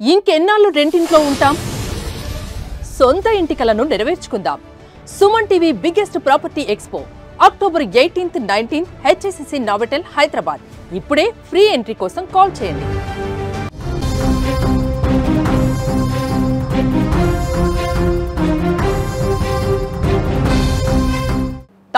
ఇంకెన్నాళ్ళు రెంటింట్లో ఉంటాం? సొంత ఇంటి కలను నెరవేర్చుకుందాం. Suman TV biggest property expo October 18th, 19th HSCC Novotel Hyderabad. ఇప్పుడే ఫ్రీ ఎంట్రీ కోసం కాల్ చేయండి.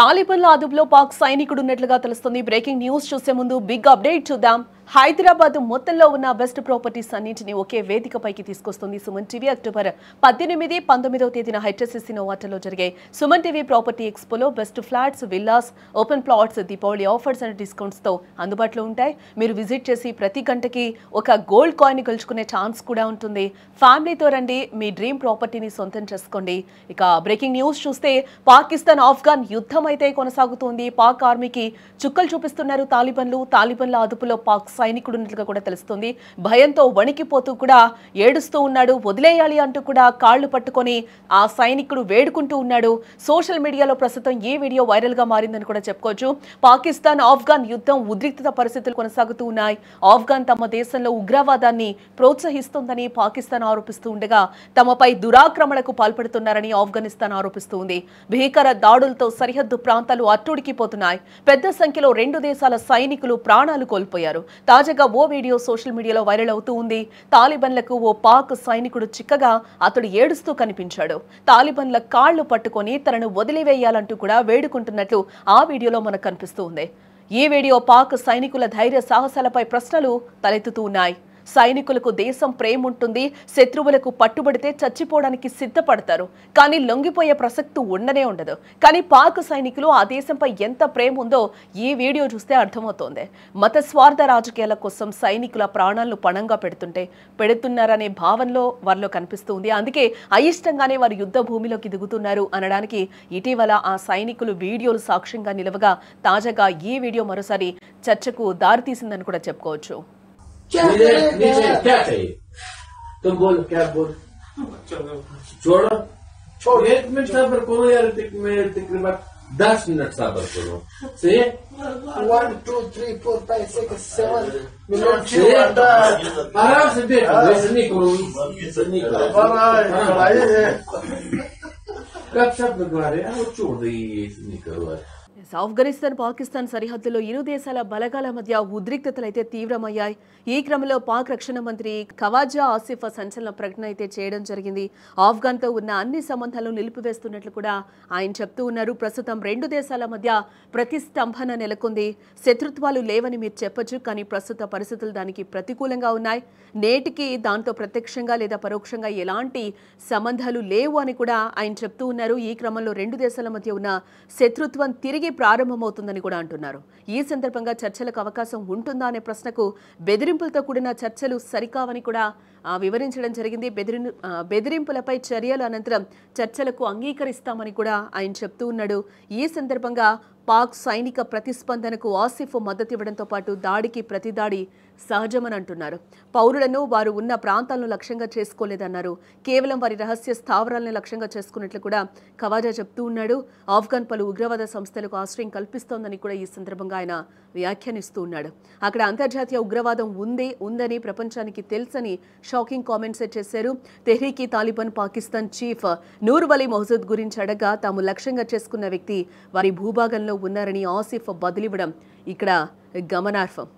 తాలిబాన్ల అదుపులో పాక్ సైనికుడు ఉన్నట్లుగా తెలుస్తుంది. బ్రేకింగ్ న్యూస్ చూసే ముందు బిగ్ అప్డేట్ చూద్దాం. హైదరాబాద్ మొత్తంలో ఉన్న బెస్ట్ ప్రాపర్టీస్ అన్నింటినీ ఒకే వేదికపైకి తీసుకొస్తుంది సుమన్ టీవీ. అక్టోబర్ 18, 19వ తేదీన HSCC నోవాటెల్లో జరిగే సుమన్ టీవీ ప్రాపర్టీ ఎక్స్పోలో best flats, villas, open plots, Deepavali offers and discounts తో అందుబాటులో ఉంటాయి. మీరు విజిట్ చేసి ప్రతి గంటకి ఒక గోల్డ్ కాయిన్ గెలుచుకునే ఛాన్స్ కూడా ఉంటుంది. ఫ్యామిలీతో రండి, మీ డ్రీమ్ ప్రాపర్టీని సొంతం చేసుకోండి. ఇక బ్రేకింగ్ న్యూస్ చూస్తే పాకిస్తాన్ ఆఫ్ఘన్ యుద్ధం అయితే కొనసాగుతోంది. పాక్ ఆర్మీకి చుక్కలు చూపిస్తున్నారు తాలిబాన్లు. తాలిబాన్ల అదుపులో పాక్ సైనికుడు ఉన్నట్లుగా కూడా తెలుస్తుంది. భయంతో వణికిపోతూ కూడా ఏడుస్తూ ఉన్నాడు. వదిలేయాలి అంటూ కూడా కాళ్లు పట్టుకొని ఆ సైనికుడు వేడుకుంటూ ఉన్నాడు. సోషల్ మీడియాలో ప్రస్తుతం ఈ వీడియో వైరల్ గా మారిందని కూడా చెప్పుకోవచ్చు. పాకిస్తాన్ ఆఫ్ఘన్ యుద్ధం ఉద్రిక్తత పరిస్థితులు కొనసాగుతూ ఉన్నాయి. ఆఫ్ఘన్ తమ దేశంలో ఉగ్రవాదాన్ని ప్రోత్సహిస్తోందని పాకిస్తాన్ ఆరోపిస్తూ ఉండగా తమపై దురాక్రమణకు పాల్పడుతున్నారని ఆఫ్ఘనిస్తాన్ ఆరోపిస్తూ ఉంది. భీకర దాడులతో సరిహద్దు ప్రాంతాలు అట్టుడికిపోతున్నాయి. పెద్ద సంఖ్యలో రెండు దేశాల సైనికులు ప్రాణాలు కోల్పోయారు. తాజాగా ఓ వీడియో సోషల్ మీడియాలో వైరల్ అవుతూ ఉంది. తాలిబాన్లకు ఓ పాక్ సైనికుడు చిక్కగా అతడు ఏడుస్తూ కనిపించాడు. తాలిబాన్ల కాళ్లు పట్టుకొని తనను వదిలివేయాలంటూ కూడా వేడుకుంటున్నట్లు ఆ వీడియోలో మనకు కనిపిస్తూ ఉంది. ఈ వీడియో పాక్ సైనికుల ధైర్య సాహసాలపై ప్రశ్నలు తలెత్తుతూ ఉన్నాయి. సైనికులకు దేశం ప్రేమ ఉంటుంది. శత్రువులకు పట్టుబడితే చచ్చిపోవడానికి సిద్ధపడతారు. కానీ లొంగిపోయే ప్రసక్తి ఉండనే ఉండదు. కానీ పాక్ సైనికులు ఆ దేశంపై ఎంత ప్రేమ ఉందో ఈ వీడియో చూస్తే అర్థమవుతోంది. మత స్వార్థ రాజకీయాల కోసం సైనికుల ప్రాణాలను పణంగా పెడుతున్నారనే భావనలో వారిలో కనిపిస్తుంది. అందుకే అయిష్టంగానే వారు యుద్ధ భూమిలోకి దిగుతున్నారు అనడానికి ఇటీవల ఆ సైనికులు వీడియోలు సాక్ష్యంగా నిలవగా తాజాగా ఈ వీడియో మరోసారి చర్చకు దారితీసిందని కూడా చెప్పుకోవచ్చు. नीचे क्या चाहिए? तुम बोलो क्या बोल छोड़ो छोड़ 1 मिनट सबर करो यार. तकरीबन 10 मिनट सबर करो. सही 1 2 3 4 5 6 7 आराम से बैठो. वैसे नहीं करो. कब सब लगवा रहे हैं वो छोड़ दे. ऐसे नहीं करो यार. ఆఫ్ఘనిస్తాన్ పాకిస్తాన్ సరిహద్దులో ఇరు దేశాల బలగాల మధ్య ఉద్రిక్తతలైతే తీవ్రమయ్యాయి. ఈ క్రమంలో పాక్ రక్షణ మంత్రి ఖవాజా ఆసిఫ్ సంచలన ప్రకటన అయితే చేయడం జరిగింది. ఆఫ్ఘన్తో ఉన్న అన్ని సంబంధాలను నిలిపివేస్తున్నట్లు కూడా ఆయన చెప్తూ ఉన్నారు. ప్రస్తుతం రెండు దేశాల మధ్య ప్రతిష్టంభన నెలకొంది. శత్రుత్వాలు లేవని మీరు చెప్పొచ్చు, కానీ ప్రస్తుత పరిస్థితులు దానికి ప్రతికూలంగా ఉన్నాయి. నేటికి దాంతో ప్రత్యక్షంగా లేదా పరోక్షంగా ఎలాంటి సంబంధాలు లేవు అని కూడా ఆయన చెప్తూ ఉన్నారు. ఈ క్రమంలో రెండు దేశాల మధ్య ఉన్న శత్రుత్వం తిరిగి ప్రారంభమవుతుందని కూడా అంటున్నారు. ఈ సందర్భంగా చర్చలకు అవకాశం ఉంటుందా అనే ప్రశ్నకు బెదిరింపులతో కూడిన చర్చలు సరికావని కూడా వివరించడం జరిగింది. బెదిరింపులపై చర్యల అనంతరం చర్చలకు అంగీకరిస్తామని కూడా ఆయన చెప్తూ ఉన్నాడు. ఈ సందర్భంగా పాక్ సైనిక ప్రతిస్పందనకు ఆసిఫ్ మద్దతు ఇవ్వడంతో పాటు దాడికి ప్రతిదాడి సహజమని అంటున్నారు. పౌరులను వారు ఉన్న ప్రాంతాలను లక్ష్యంగా చేసుకోలేదన్నారు. కేవలం వారి రహస్య స్థావరాలను లక్ష్యంగా చేసుకున్నట్లు కూడా ఖవాజా చెప్తూ ఉన్నాడు. ఆఫ్ఘన్ పలు ఉగ్రవాద సంస్థలకు ఆశ్రయం కల్పిస్తోందని కూడా ఈ సందర్భంగా ఆయన వ్యాఖ్యానిస్తూ ఉన్నాడు. అక్కడ అంతర్జాతీయ ఉగ్రవాదం ఉందని ప్రపంచానికి తెలుసని షాకింగ్ కామెంట్స్ చేశారు. తెహ్రీక్ తాలిబాన్ పాకిస్తాన్ చీఫ్ నూర్ వలీ మహజూద్ గురించి అడగా తాము లక్ష్యంగా చేసుకున్న వ్యక్తి వారి భూభాగంలో ఉన్నారని ఆసిఫ్ బదిలివ్వడం ఇక్కడ గమనార్హం.